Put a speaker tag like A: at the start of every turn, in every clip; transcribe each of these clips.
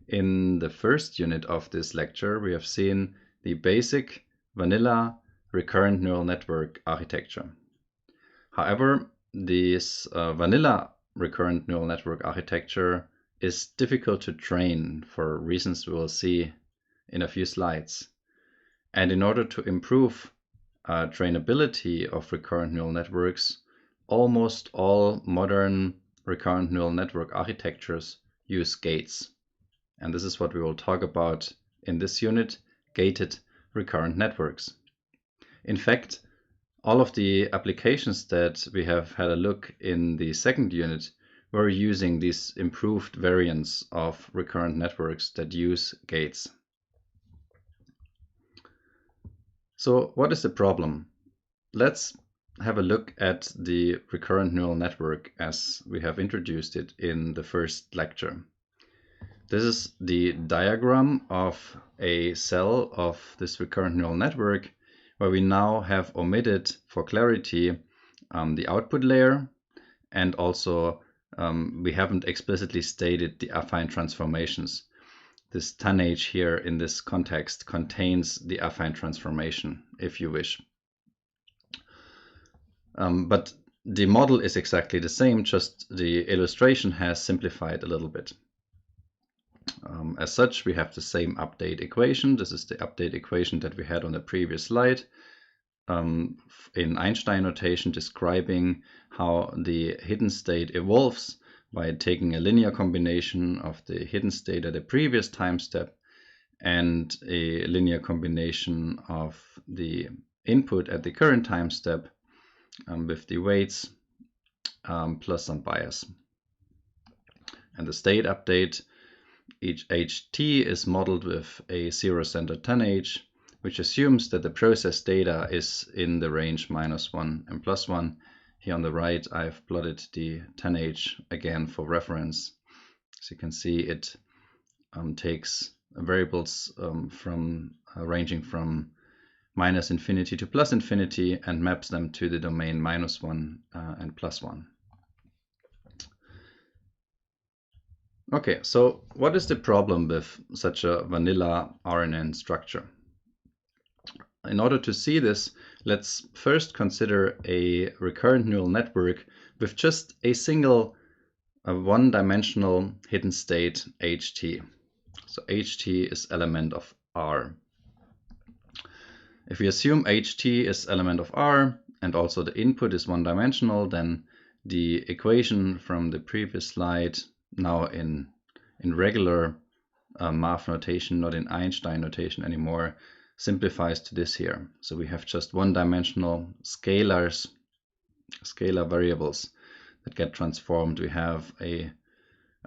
A: In the first unit of this lecture, we have seen the basic vanilla recurrent neural network architecture. However, this vanilla recurrent neural network architecture is difficult to train for reasons we will see in a few slides. And in order to improve trainability of recurrent neural networks, almost all modern recurrent neural network architectures use gates. And this is what we will talk about in this unit, gated recurrent networks. In fact, all of the applications that we have had a look in the second unit were using these improved variants of recurrent networks that use gates. So what is the problem? Let's have a look at the recurrent neural network as we have introduced it in the first lecture. This is the diagram of a cell of this recurrent neural network, where we now have omitted, for clarity, the output layer, and also we haven't explicitly stated the affine transformations. This tanh here in this context contains the affine transformation, if you wish. But the model is exactly the same, just the illustration has simplified a little bit. As such, we have the same update equation. This is the update equation that we had on the previous slide in Einstein notation, describing how the hidden state evolves by taking a linear combination of the hidden state at a previous time step and a linear combination of the input at the current time step with the weights plus some bias. And the state update, each ht is modeled with a zero-centered tanh, which assumes that the process data is in the range -1 and +1. Here on the right, I've plotted the tanh again for reference. As you can see, it takes variables from ranging from -infinity to +infinity and maps them to the domain -1 and +1. Okay, so what is the problem with such a vanilla RNN structure? In order to see this, let's first consider a recurrent neural network with just a single one-dimensional hidden state ht. So ht is element of R. If we assume ht is element of R and also the input is one-dimensional, then the equation from the previous slide, now in regular math notation, not in Einstein notation anymore, simplifies to this here. So we have just one-dimensional scalar variables that get transformed. We have a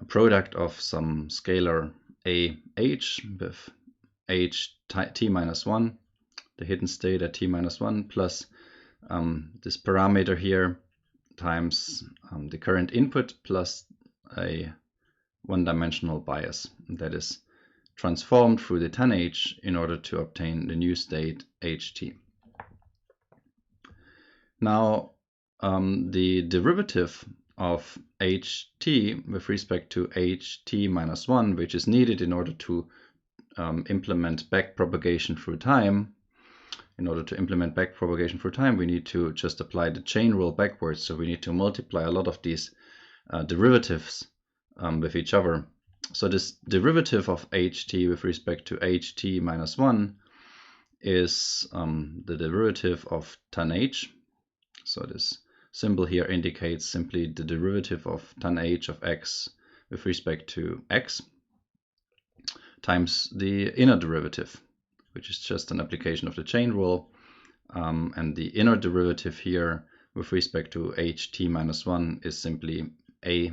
A: product of some scalar ah with t-1, the hidden state at t-1, plus this parameter here times the current input plus a one-dimensional bias that is transformed through the tanh in order to obtain the new state ht. Now, the derivative of ht with respect to ht-1, which is needed in order to implement backpropagation through time. In order to implement backpropagation through time, we need to just apply the chain rule backwards. So we need to multiply a lot of these derivatives with each other. So this derivative of ht with respect to ht-1 is the derivative of tanh. So this symbol here indicates simply the derivative of tanh of x with respect to x times the inner derivative, which is just an application of the chain rule. And the inner derivative here with respect to ht-1 is simply ah,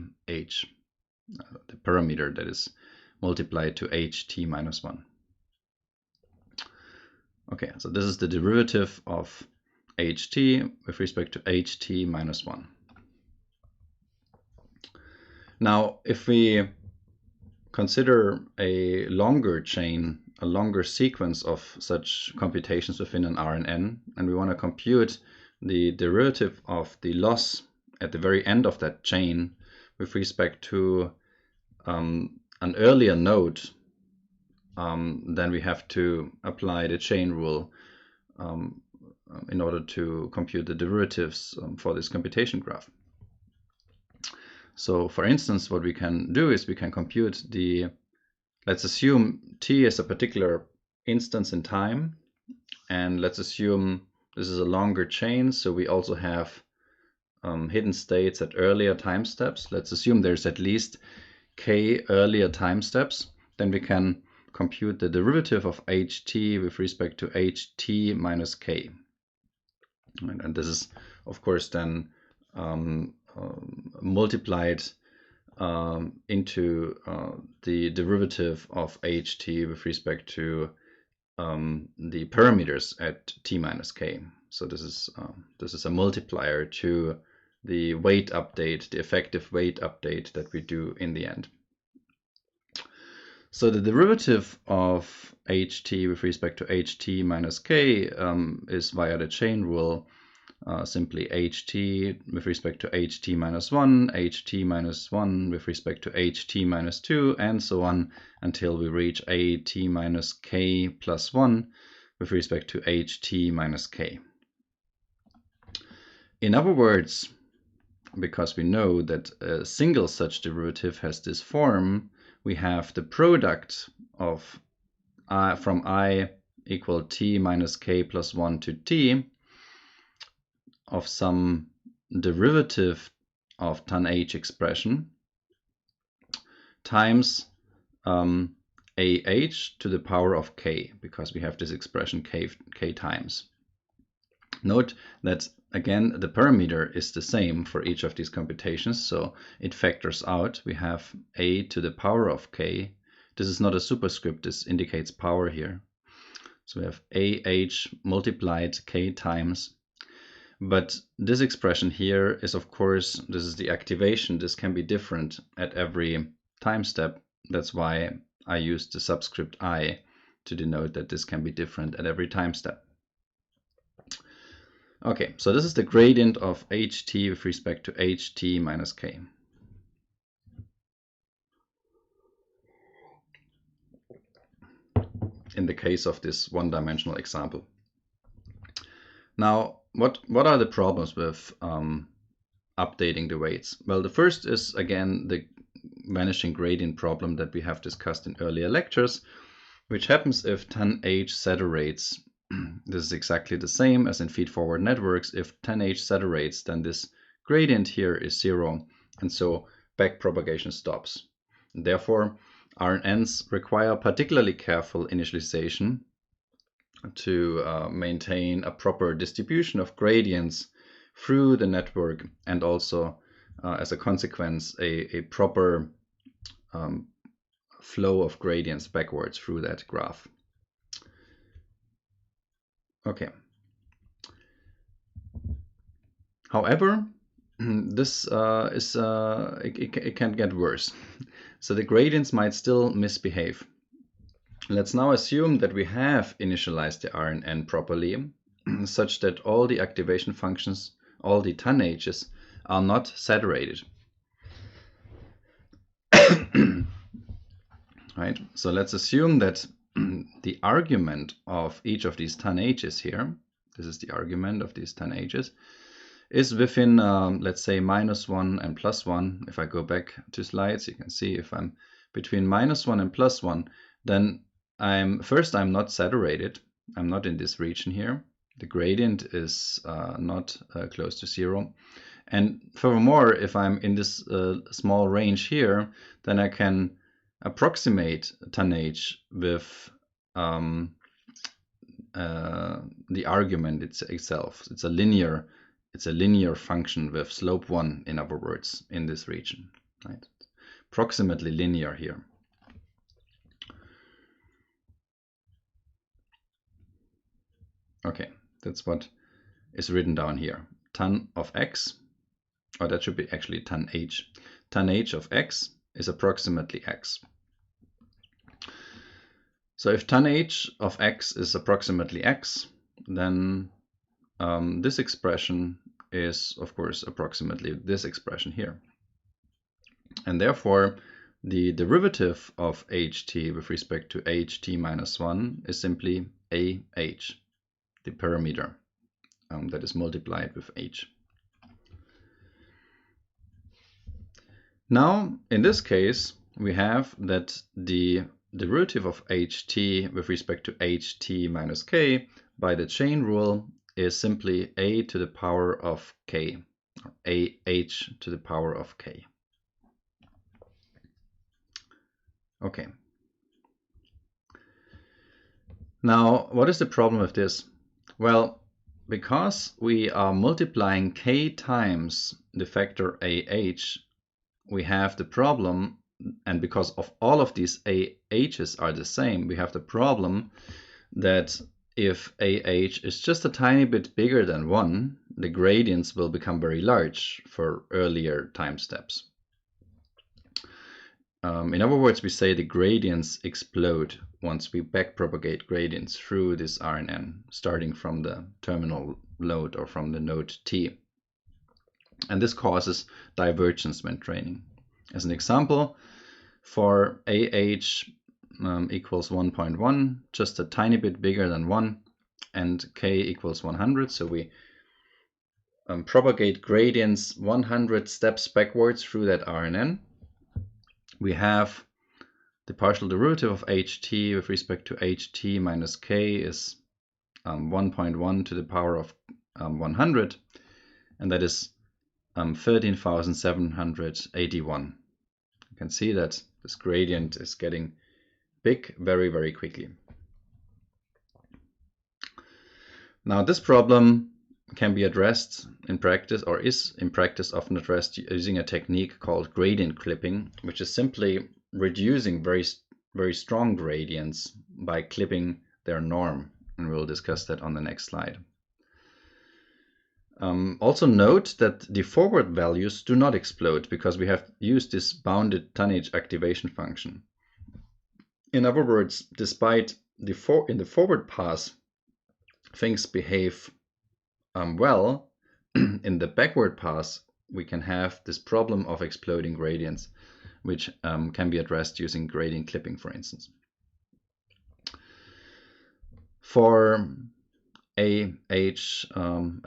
A: the parameter that is multiplied to ht-1. Okay, so this is the derivative of ht with respect to ht-1. Now, if we consider a longer chain, a longer sequence of such computations within an RNN, and we want to compute the derivative of the loss at the very end of that chain with respect to an earlier node then we have to apply the chain rule in order to compute the derivatives for this computation graph. So for instance, what we can do is we can compute let's assume t is a particular instance in time, and let's assume this is a longer chain, so we also have hidden states at earlier time steps. Let's assume there's at least k earlier time steps. Then we can compute the derivative of ht with respect to ht minus k. And this is, of course, then multiplied into the derivative of ht with respect to the parameters at t minus k. So this is a multiplier to the weight update, the effective weight update that we do in the end. So the derivative of ht with respect to ht minus k is via the chain rule simply ht with respect to ht minus 1, ht minus 1 with respect to ht minus 2, and so on until we reach at minus k plus 1 with respect to ht minus k. In other words, because we know that a single such derivative has this form, we have the product of from I equal t minus k plus 1 to t of some derivative of tan h expression times ah to the power of k, because we have this expression k times. Note that again the parameter is the same for each of these computations, so it factors out. We have a to the power of k. This is not a superscript, this indicates power here. So we have ah multiplied k times. But this expression here is, of course, this is the activation. This can be different at every time step. That's why I used the subscript I to denote that this can be different at every time step. Okay, so this is the gradient of ht with respect to ht minus k. In the case of this one-dimensional example. Now, what are the problems with updating the weights? Well, the first is, again, the vanishing gradient problem that we have discussed in earlier lectures, which happens if tan h saturates. This is exactly the same as in feed-forward networks. If tan h saturates, then this gradient here is 0, and so backpropagation stops. Therefore, RNNs require particularly careful initialization to maintain a proper distribution of gradients through the network, and also as a consequence a proper flow of gradients backwards through that graph. Okay. However, this it can get worse. So the gradients might still misbehave. Let's now assume that we have initialized the RNN properly, such that all the activation functions, all the tan h's, are not saturated. Right? So let's assume that the argument of each of these tan h's here, this is the argument of these tan h's, is within, let's say, -1 and +1. If I go back to slides, you can see if I'm between -1 and +1, then I'm not saturated. I'm not in this region here. The gradient is not close to 0. And furthermore, if I'm in this small range here, then I can approximate tan h with the argument itself. It's a linear function with slope 1, in other words, in this region. Right? Approximately linear here. Okay, that's what is written down here. Tan of x, or that should be actually tan h. Tan h of x is approximately x. So if tan h of x is approximately x, then this expression is, of course, approximately this expression here. And therefore, the derivative of ht with respect to ht minus 1 is simply ah, the parameter that is multiplied with h. Now, in this case, we have that the derivative of ht with respect to ht minus k by the chain rule is simply a to the power of k, or ah to the power of k. Okay. Now, what is the problem with this? Well, because we are multiplying k times the factor ah, we have the problem, and because of all of these ah's are the same, we have the problem that if ah is just a tiny bit bigger than 1, the gradients will become very large for earlier time steps. In other words, we say the gradients explode once we backpropagate gradients through this RNN, starting from the terminal node or from the node T. And this causes divergence when training. As an example, for AH equals 1.1, just a tiny bit bigger than 1, and K equals 100, so we propagate gradients 100 steps backwards through that RNN. We have the partial derivative of ht with respect to ht minus k is 1.1 to the power of 100, and that is 13,781. You can see that this gradient is getting big very, very quickly. Now, this problem can be addressed in practice, or is in practice often addressed using a technique called gradient clipping, which is simply reducing very strong gradients by clipping their norm, and we'll discuss that on the next slide. Also note that the forward values do not explode because we have used this bounded tonnage activation function. In other words, despite in the forward pass things behave well, in the backward pass we can have this problem of exploding gradients, which can be addressed using gradient clipping, for instance. For a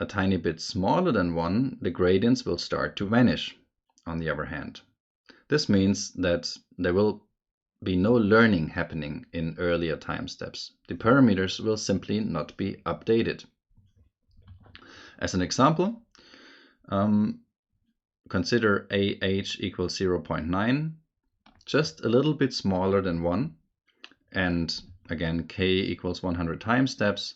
A: tiny bit smaller than 1, the gradients will start to vanish, on the other hand. This means that there will be no learning happening in earlier time steps. The parameters will simply not be updated. As an example, consider AH equals 0.9, just a little bit smaller than 1, and again k equals 100 time steps.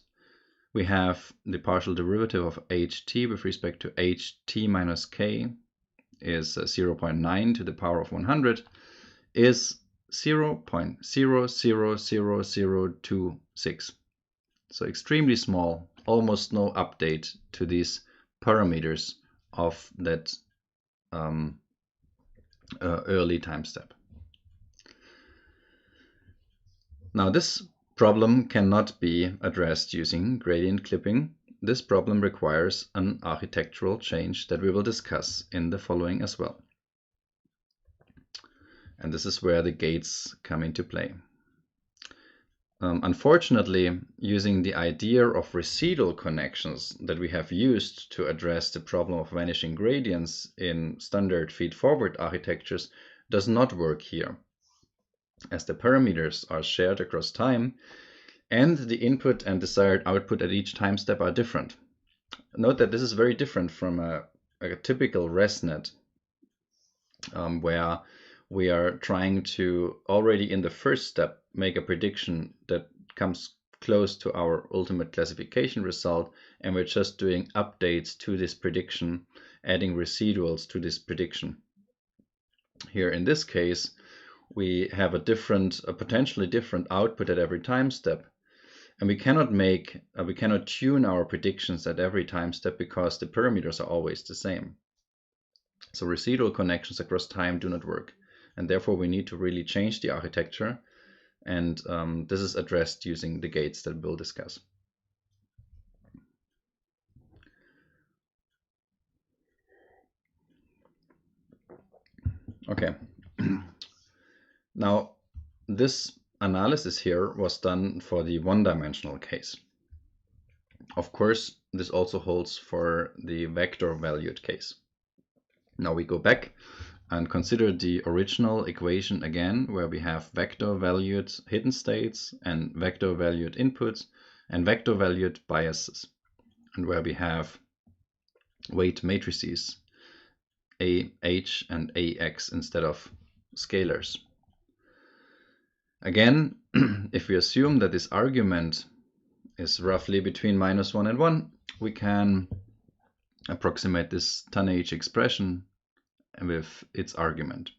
A: We have the partial derivative of ht with respect to ht minus k is 0.9 to the power of 100 is 0.000026. So extremely small, almost no update to these parameters of that early time step. Now, this problem cannot be addressed using gradient clipping. This problem requires an architectural change that we will discuss in the following as well. And this is where the gates come into play. Unfortunately, using the idea of residual connections that we have used to address the problem of vanishing gradients in standard feed-forward architectures does not work here, as the parameters are shared across time and the input and desired output at each time step are different. Note that this is very different from a typical ResNet, where we are trying to already in the first step make a prediction that comes close to our ultimate classification result, and we're just doing updates to this prediction, adding residuals to this prediction. Here in this case, we have a potentially different output at every time step, and we cannot tune our predictions at every time step because the parameters are always the same. So residual connections across time do not work, and therefore we need to really change the architecture, and this is addressed using the gates that we'll discuss. Okay. Now, this analysis here was done for the one-dimensional case. Of course, this also holds for the vector-valued case. Now we go back and consider the original equation again, where we have vector-valued hidden states and vector-valued inputs and vector-valued biases, and where we have weight matrices AH and AX instead of scalars. Again, if we assume that this argument is roughly between -1 and 1, we can approximate this tanh expression with its argument.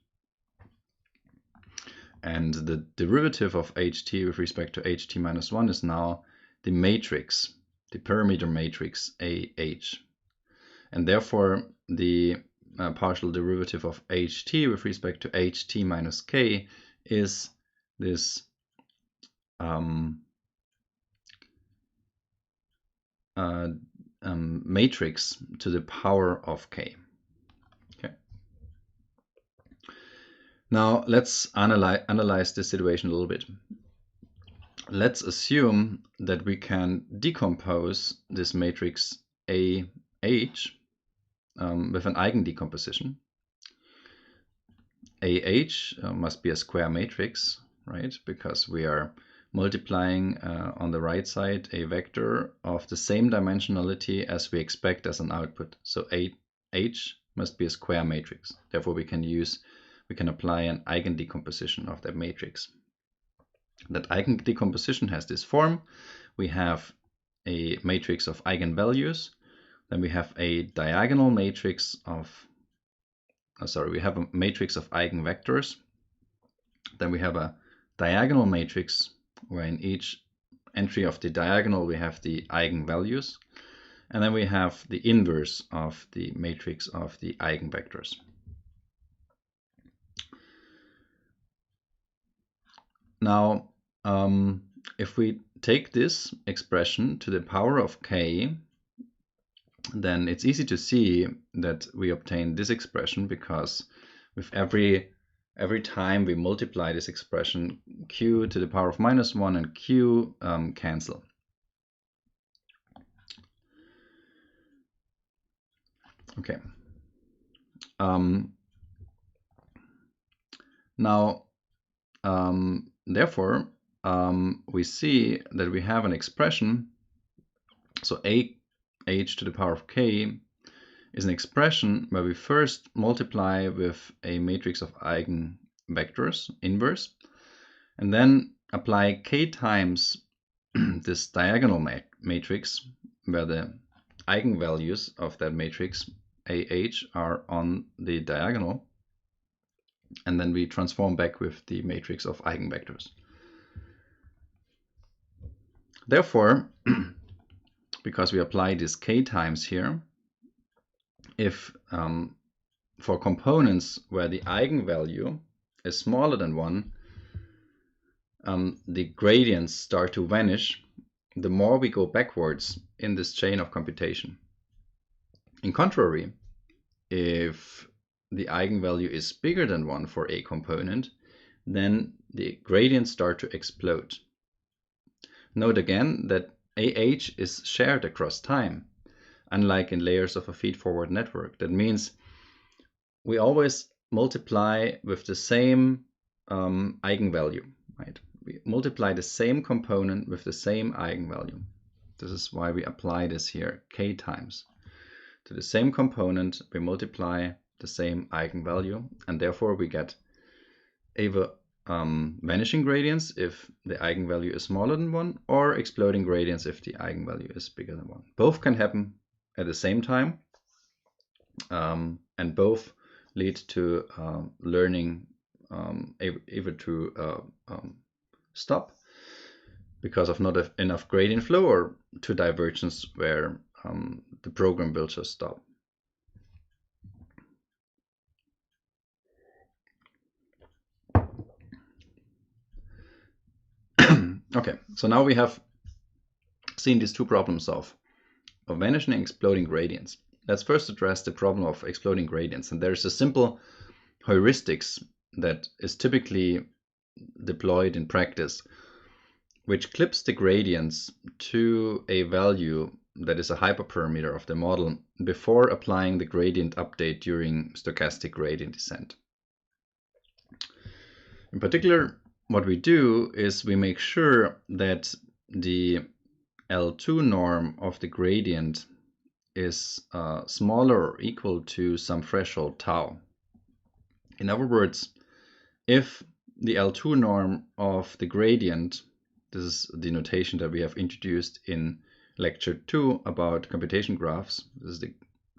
A: And the derivative of ht with respect to ht minus 1 is now the matrix, the parameter matrix AH. And therefore, the partial derivative of ht with respect to ht minus k is this matrix to the power of k. Okay. Now let's analyze this situation a little bit. Let's assume that we can decompose this matrix AH with an eigendecomposition. AH must be a square matrix, right? Because we are multiplying on the right side a vector of the same dimensionality as we expect as an output. So AH must be a square matrix. Therefore, we can apply an eigendecomposition of that matrix. That eigendecomposition has this form. We have a matrix of eigenvalues. Then we have a diagonal matrix of, we have a matrix of eigenvectors. Then we have a diagonal matrix where in each entry of the diagonal we have the eigenvalues. And then we have the inverse of the matrix of the eigenvectors. Now, if we take this expression to the power of k, then it's easy to see that we obtain this expression because with every time we multiply this expression, q to the power of -1 and q cancel. Okay. Now, therefore, we see that we have an expression. So AH to the power of k is an expression where we first multiply with a matrix of eigenvectors, inverse, and then apply k times this diagonal matrix where the eigenvalues of that matrix AH are on the diagonal, and then we transform back with the matrix of eigenvectors. Therefore, because we apply this k times here, if for components where the eigenvalue is smaller than 1, the gradients start to vanish the more we go backwards in this chain of computation. In contrary, if the eigenvalue is bigger than 1 for a component, then the gradients start to explode. Note again that AH is shared across time, unlike in layers of a feed-forward network. That means we always multiply with the same eigenvalue, right? We multiply the same component with the same eigenvalue. This is why we apply this here, k times. To the same component, we multiply the same eigenvalue, and therefore we get either vanishing gradients if the eigenvalue is smaller than 1, or exploding gradients if the eigenvalue is bigger than 1. Both can happen at the same time, and both lead to learning either to stop because of not enough gradient flow, or to divergence where the program will just stop. Okay, so now we have seen these two problems of vanishing and exploding gradients. Let's first address the problem of exploding gradients. And there's a simple heuristics that is typically deployed in practice, which clips the gradients to a value that is a hyperparameter of the model before applying the gradient update during stochastic gradient descent. In particular, what we do is we make sure that the L2 norm of the gradient is smaller or equal to some threshold tau. In other words, if the L2 norm of the gradient, this is the notation that we have introduced in lecture 2 about computation graphs, this is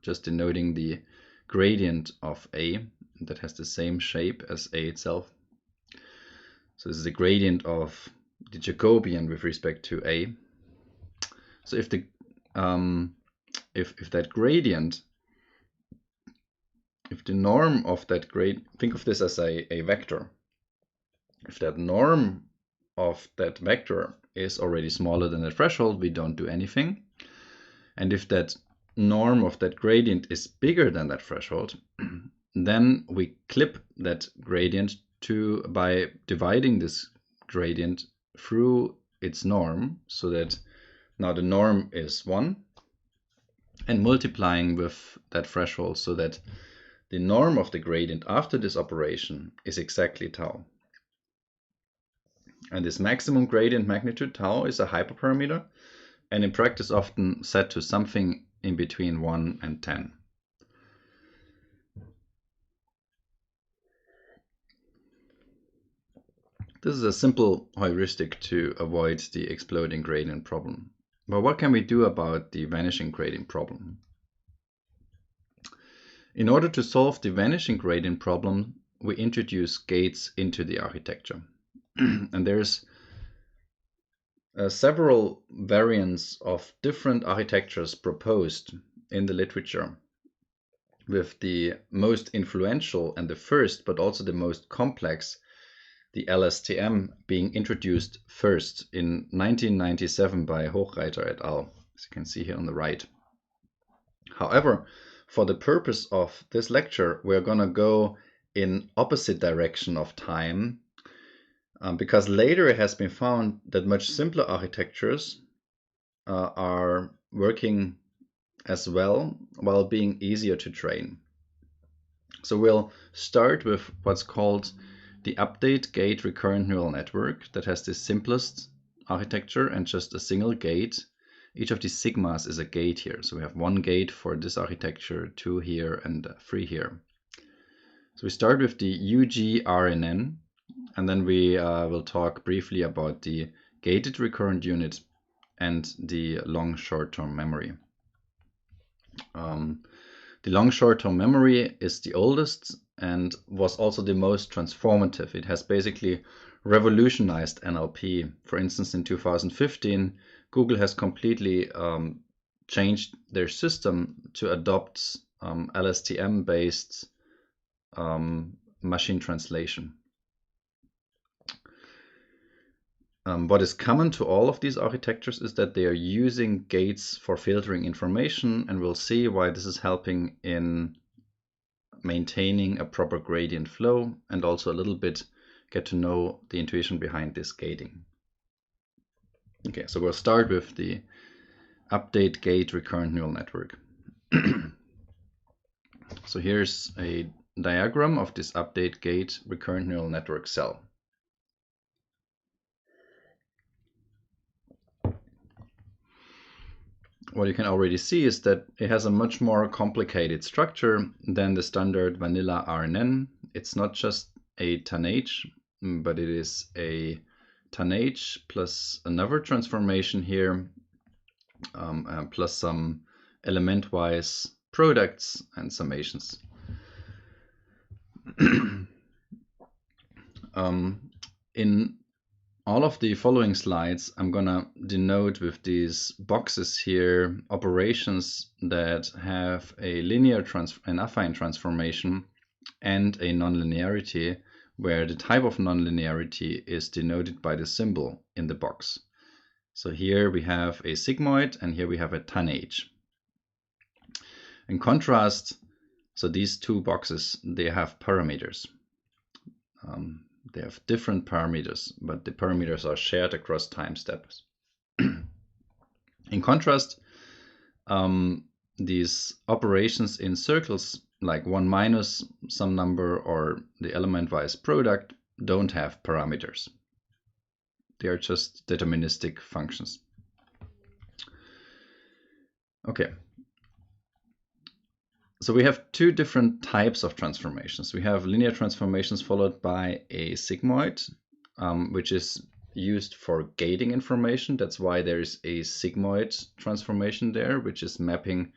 A: just denoting the gradient of A that has the same shape as A itself. So this is the gradient of the Jacobian with respect to A. So if the if that gradient, if the norm of that grade, think of this as a vector. If that norm of that vector is already smaller than the threshold, we don't do anything. And if that norm of that gradient is bigger than that threshold, then we clip that gradient by dividing this gradient through its norm, so that now the norm is 1, and multiplying with that threshold so that the norm of the gradient after this operation is exactly tau. And this maximum gradient magnitude tau is a hyperparameter, and in practice often set to something in between 1 and 10. This is a simple heuristic to avoid the exploding gradient problem. But what can we do about the vanishing gradient problem? In order to solve the vanishing gradient problem, we introduce gates into the architecture. And there's several variants of different architectures proposed in the literature, with the most influential and the first, but also the most complex, the LSTM, being introduced first in 1997 by Hochreiter et al., as you can see here on the right. However, for the purpose of this lecture, we're going to go in opposite direction of time, because later it has been found that much simpler architectures are working as well while being easier to train. So we'll start with what's called the update gate recurrent neural network, that has the simplest architecture and just a single gate. Each of these sigmas is a gate here. So we have 1 gate for this architecture, 2 here, and 3 here. So we start with the UGRNN, and then we will talk briefly about the gated recurrent unit and the long short-term memory. The long short-term memory is the oldest and was also the most transformative. It has basically revolutionized NLP. For instance, in 2015, Google has completely changed their system to adopt LSTM-based machine translation. What is common to all of these architectures is that they are using gates for filtering information, and we'll see why this is helping in maintaining a proper gradient flow, and also a little bit get to know the intuition behind this gating. Okay, so we'll start with the update gate recurrent neural network. So here's a diagram of this update gate recurrent neural network cell. What you can already see is that it has a much more complicated structure than the standard vanilla RNN. It's not just a tanh, but it is a tanh plus another transformation here, plus some element-wise products and summations. In all of the following slides, I'm gonna denote with these boxes here operations that have a linear an affine transformation and a nonlinearity, where the type of nonlinearity is denoted by the symbol in the box. So here we have a sigmoid, and here we have a tanh. In contrast, so these two boxes, they have parameters. They have different parameters, but the parameters are shared across time steps. In contrast, these operations in circles, like 1 minus some number or the element-wise product, don't have parameters. They are just deterministic functions. Okay. So we have two different types of transformations. We have linear transformations followed by a sigmoid, which is used for gating information. That's why there is a sigmoid transformation there, which is mapping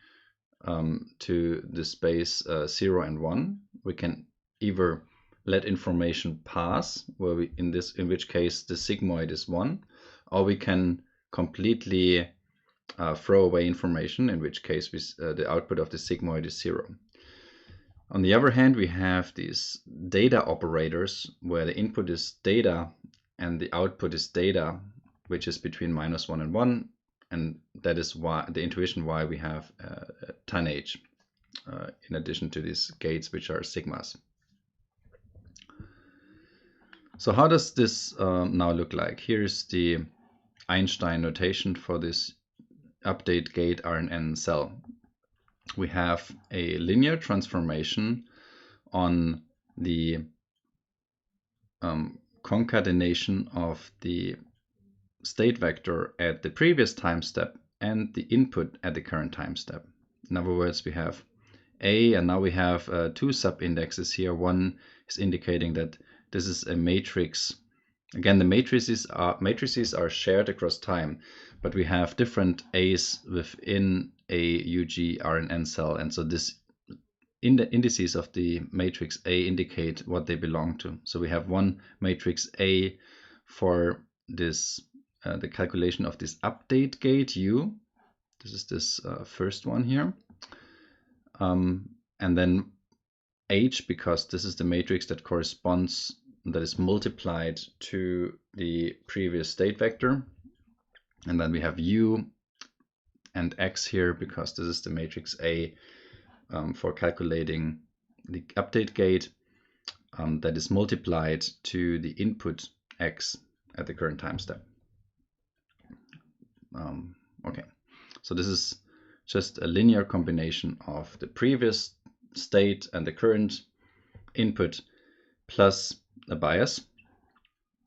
A: to the space 0 and 1. We can either let information pass, where we in which case the sigmoid is 1, or we can completely throw away information, in which case the output of the sigmoid is 0. On the other hand, we have these data operators where the input is data and the output is data, which is between -1 and 1, and that is why the intuition why we have tanh in addition to these gates, which are sigmas. So how does this now look like? Here's the Einstein notation for this update gate RNN cell. We have a linear transformation on the concatenation of the state vector at the previous time step and the input at the current time step. In other words, we have A, and now we have two sub-indexes here. One is indicating that this is a matrix. Again, the matrices are shared across time, but we have different A's within a UG RNN cell, and so this indices of the matrix A indicate what they belong to. So we have one matrix A for this the calculation of this update gate U. This is this first one here, and then H, because this is the matrix that corresponds, that is multiplied to the previous state vector. And then we have U and X here, because this is the matrix A for calculating the update gate that is multiplied to the input X at the current time step. Okay, so this is just a linear combination of the previous state and the current input plus a bias,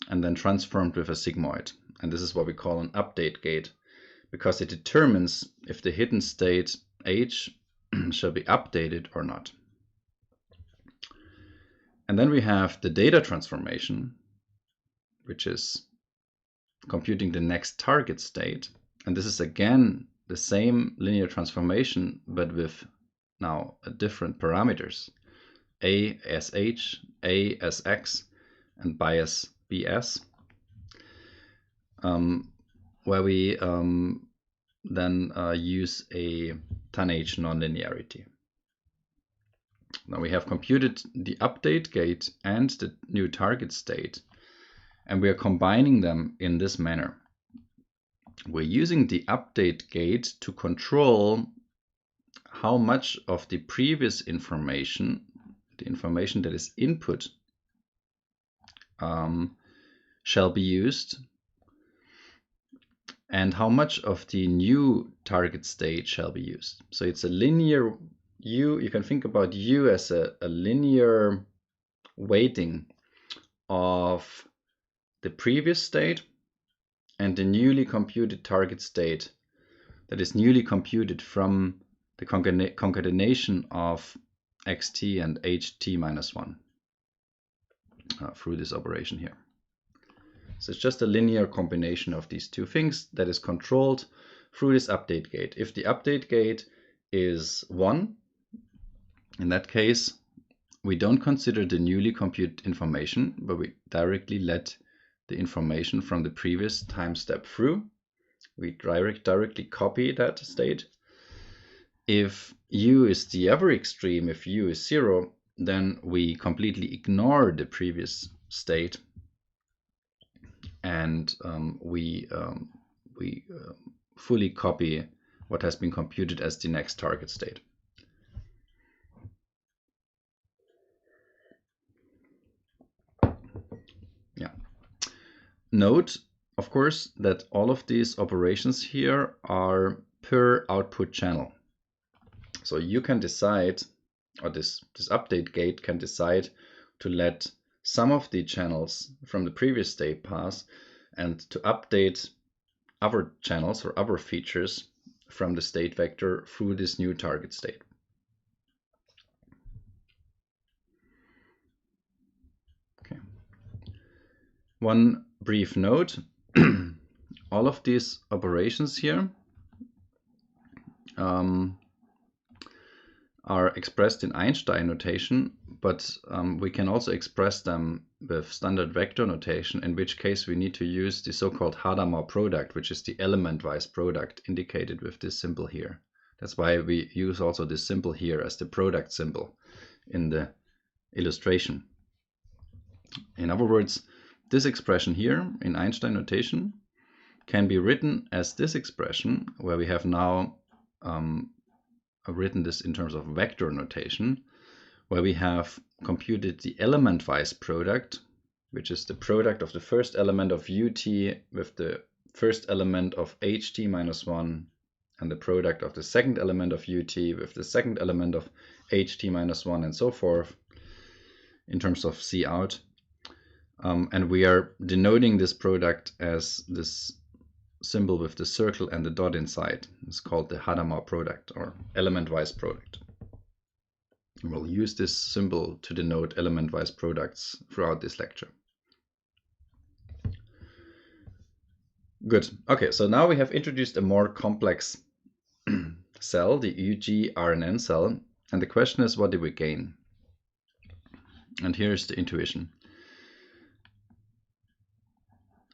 A: and then transformed with a sigmoid. And this is what we call an update gate, because it determines if the hidden state H shall be updated or not. And then we have the data transformation, which is computing the next target state. And this is again the same linear transformation, but with now different parameters. A as H, A as X, and bias BS, where we then use a tanh nonlinearity. Now we have computed the update gate and the new target state, and we are combining them in this manner. We're using the update gate to control how much of the previous information, the information that is input, shall be used, and how much of the new target state shall be used. So it's a linear U. You can think about U as a linear weighting of the previous state and the newly computed target state that is newly computed from the concatenation of xt and ht minus 1 through this operation here. So it's just a linear combination of these two things that is controlled through this update gate. If the update gate is 1, in that case, we don't consider the newly computed information, but we directly let the information from the previous time step through. We directly copy that state. If U is the other extreme, if U is 0, then we completely ignore the previous state, and we fully copy what has been computed as the next target state. Note, of course, that all of these operations here are per output channel. So you can decide, or this update gate can decide to let some of the channels from the previous state pass and to update other channels or other features from the state vector through this new target state. Okay. One brief note, all of these operations here are expressed in Einstein notation, but we can also express them with standard vector notation, in which case we need to use the so-called Hadamard product, which is the element-wise product indicated with this symbol here. That's why we use also this symbol here as the product symbol in the illustration. In other words, this expression here in Einstein notation can be written as this expression, where we have now written this in terms of vector notation, where we have computed the element-wise product, which is the product of the first element of ut with the first element of ht minus 1, and the product of the second element of ut with the second element of ht minus 1, and so forth, in terms of C out. And we are denoting this product as this symbol with the circle and the dot inside. It's called the Hadamard product, or element-wise product. We'll use this symbol to denote element-wise products throughout this lecture. Good. Okay, so now we have introduced a more complex cell, the UGRNN cell, and the question is, what did we gain? And here's the intuition.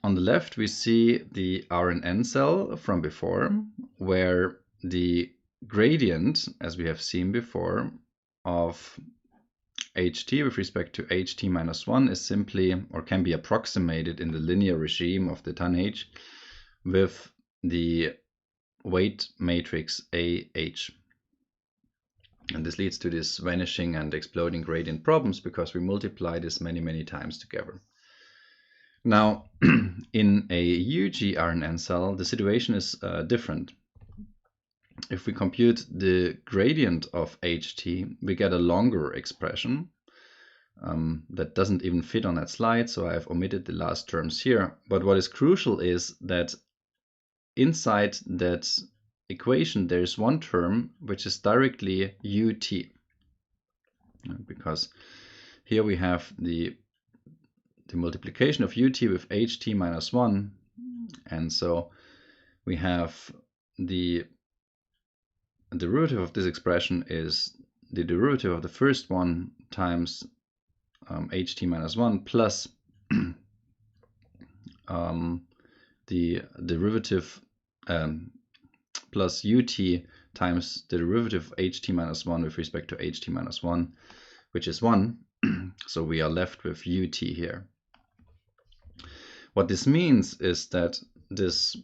A: On the left, we see the RNN cell from before, where the gradient, as we have seen before, of ht with respect to ht minus 1 is simply, or can be approximated in the linear regime of the tanh with the weight matrix AH. And this leads to this vanishing and exploding gradient problems because we multiply this many times together. Now, in a UGRNN cell, the situation is different. If we compute the gradient of ht, we get a longer expression that doesn't even fit on that slide, so I've omitted the last terms here. But what is crucial is that inside that equation there is one term which is directly ut, because here we have the multiplication of ut with ht minus 1, and so we have the derivative of this expression is the derivative of the first one times ht minus 1 plus the derivative plus ut times the derivative of ht minus 1 with respect to ht minus 1, which is 1. So we are left with ut here. What this means is that this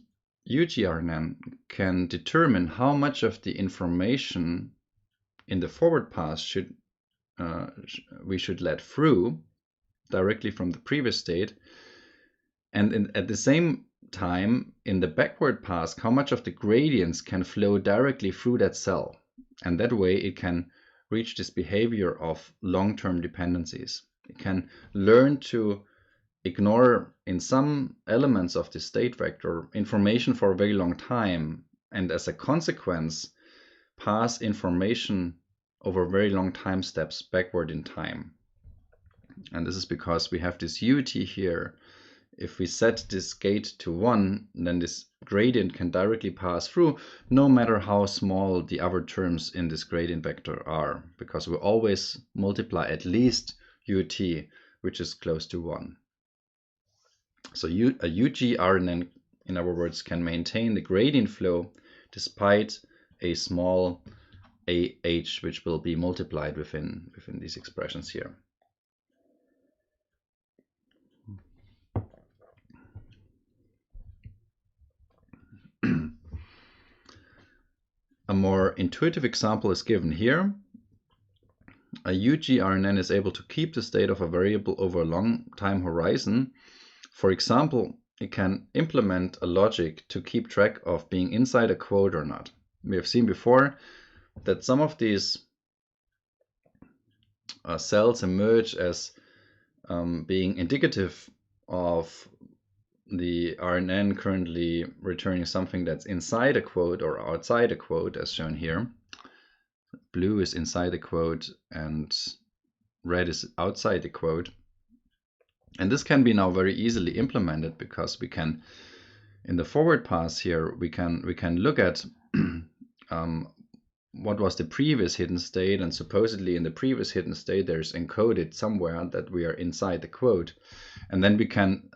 A: UGRNN can determine how much of the information in the forward pass we should let through directly from the previous state, and at the same time in the backward pass how much of the gradients can flow directly through that cell, and that way it can reach this behavior of long-term dependencies. It can learn to ignore in some elements of the state vector information for a very long time, and as a consequence pass information over very long time steps backward in time. And this is because we have this ut here. If we set this gate to 1, then this gradient can directly pass through, no matter how small the other terms in this gradient vector are, because we always multiply at least ut, which is close to 1. So a UGRNN, in other words, can maintain the gradient flow despite a small AH, which will be multiplied within these expressions here. A more intuitive example is given here. A UGRNN is able to keep the state of a variable over a long time horizon. For example, it can implement a logic to keep track of being inside a quote or not. We have seen before that some of these cells emerge as being indicative of the RNN currently returning something that's inside a quote or outside a quote, as shown here. Blue is inside the quote and red is outside the quote. And this can be now very easily implemented because we can, in the forward pass here, we can look at what was the previous hidden state, and supposedly in the previous hidden state there's encoded somewhere that we are inside the quote. And then we can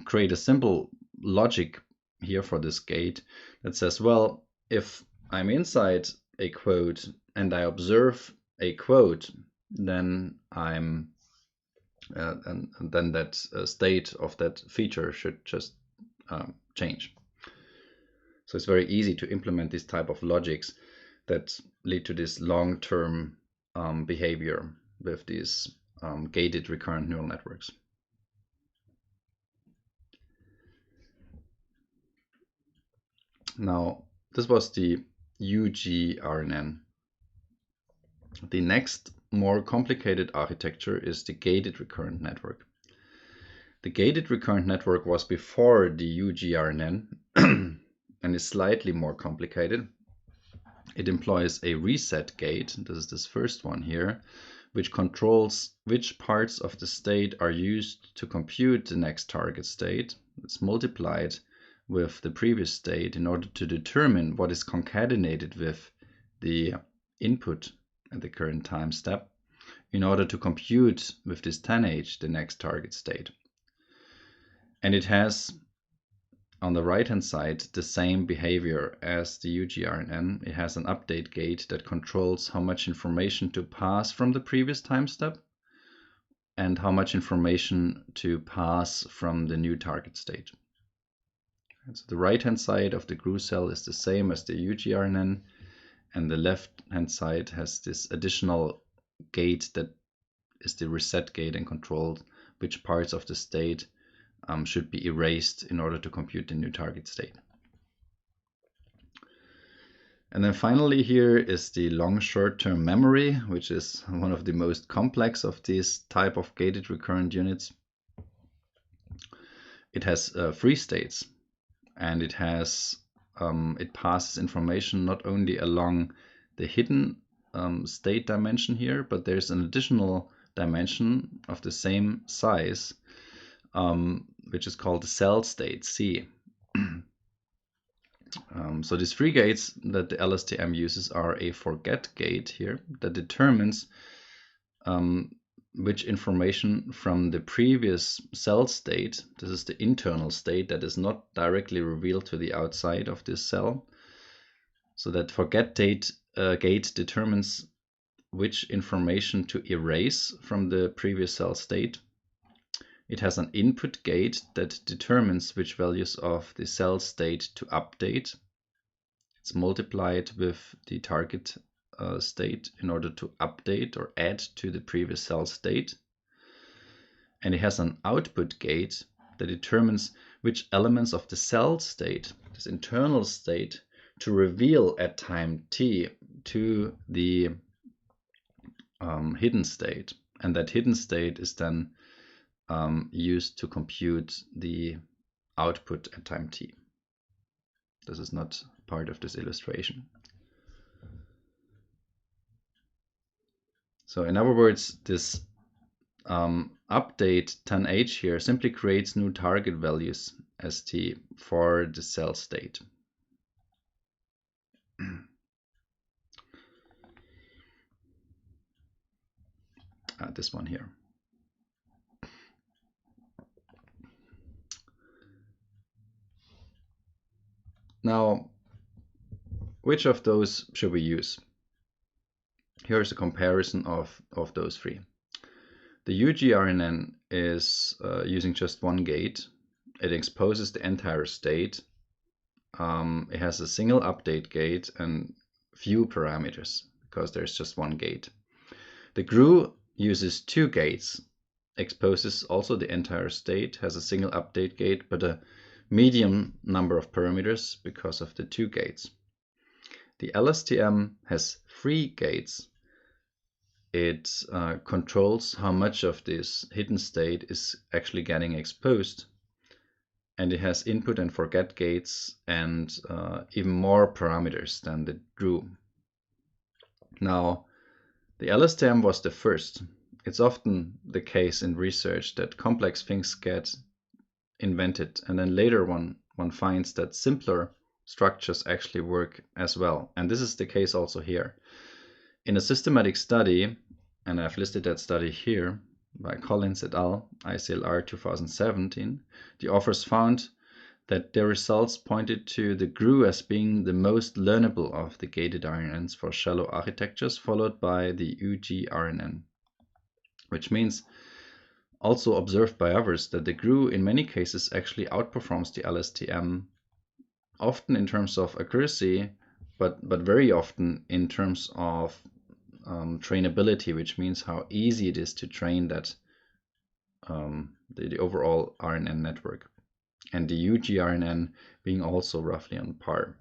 A: create a simple logic here for this gate that says, well, if I'm inside a quote and I observe a quote, then I'm and then that state of that feature should just change. So it's very easy to implement this type of logics that lead to this long-term behavior with these gated recurrent neural networks. Now, this was the UGRNN. The next more complicated architecture is the gated recurrent network. The gated recurrent network was before the UGRNN and is slightly more complicated. It employs a reset gate, this is this first one here, which controls which parts of the state are used to compute the next target state. It's multiplied with the previous state in order to determine what is concatenated with the input at the current time step in order to compute with this 10H the next target state. And it has on the right hand side the same behavior as the UGRNN. It has an update gate that controls how much information to pass from the previous time step and how much information to pass from the new target state. And so the right hand side of the GRU cell is the same as the UGRNN, and the left hand side has this additional gate that is the reset gate and controls which parts of the state should be erased in order to compute the new target state. And then finally here is the long short-term memory, which is one of the most complex of these type of gated recurrent units. It has free states, and it has it passes information not only along the hidden state dimension here, but there's an additional dimension of the same size, which is called the cell state C. So these free gates that the LSTM uses are a forget gate here that determines which information from the previous cell state, this is the internal state that is not directly revealed to the outside of this cell. So that forget gate determines which information to erase from the previous cell state. It has an input gate that determines which values of the cell state to update. It's multiplied with the target state in order to update or add to the previous cell state. And it has an output gate that determines which elements of the cell state, this internal state, to reveal at time t to the hidden state. And that hidden state is then used to compute the output at time t. This is not part of this illustration. So in other words, this update 10H here simply creates new target values st for the cell state. This one here. Now, which of those should we use? Here's a comparison of those three. The UGRNN is using just one gate. It exposes the entire state. It has a single update gate and few parameters because there's just one gate. The GRU uses two gates, exposes also the entire state, has a single update gate, but a medium number of parameters because of the 2 gates. The LSTM has 3 gates. It controls how much of this hidden state is actually getting exposed. And it has input and forget gates and even more parameters than the GRU. Now, the LSTM was the first. It's often the case in research that complex things get invented, and then later one finds that simpler structures actually work as well. And this is the case also here. In a systematic study, and I've listed that study here by Collins et al., ICLR 2017, the authors found that their results pointed to the GRU as being the most learnable of the gated RNNs for shallow architectures, followed by the UGRNN, which means, also observed by others, that the GRU in many cases actually outperforms the LSTM, often in terms of accuracy, but very often in terms of trainability, which means how easy it is to train that the overall RNN network, and the UGRNN being also roughly on par.